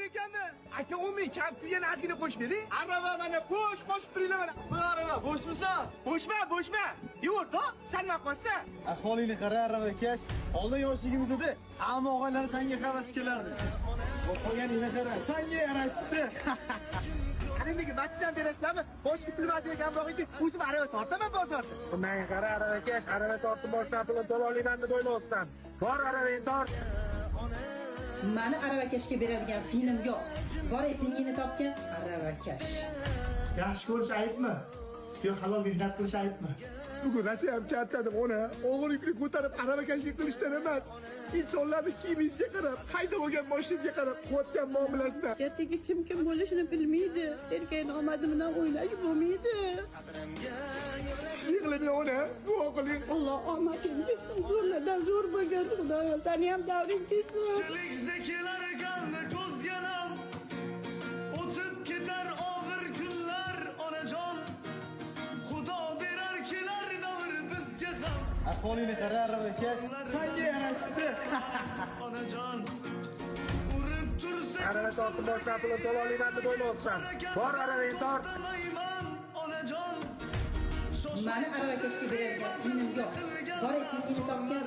ekanmi? Aka umumiy kampga yana ozgina qo'shib bering. Arava mana bo'sh qo'shib turinglar mana. Bu arava bo'shmisa? Bo'shma. Yurto, sanmay qolsa. Ahvolingni qara, aravakash. Oldin yoshligimizda hamma og'aylar senga havas kelardi. Qo'yganingni qara, senga yarashibdi. Qanday batsan berasizlarmi? Boshqa pul masala kamroq edi. O'zim arava tortaman bozorda. Bundan qara aravakash, arava tortib boshdan pulni to'la olaman deb o'ylayapsan. Bor aravangni tort. Mani aravakashga beradigan singlim yo'q. Bor etingini topgan aravakash. Yaxshi ko'rish aybmi? Yo halol mehnat qilish aybmi? Bugun Rossiya ham charchadim ona. O'g'irlikni ko'tarib aravakashlik qilishdan emas, insonlarni kiyimiga qarab, haydab olgan mashinasiga qarab, qilayotgan muomalasidan. Ertaga kim bo'lishini bilmaydi. Erkakning omadi bilan o'ynash bo'lmaydi. Yig'lamang ona, duo qiling. Alloh omadingizni zo'rlardan zo'r bo'lgan Xudoyo, seni ham davring kelsin. Chilikdagilar ekanni to'zganam, o'tib ketar og'ir kunlar onajon. Xudo berar kelar davr bizga ham. Ahvolingni qara, aravakash. Senga yarashibdi. Onajon urib tursa Arava tortib boshdan pulni to'la olaman deb o'ylayapsan. Bor aravangni tort. onajon. Mani aravakashga beradigan singlim yo'q. Bor etingini topgan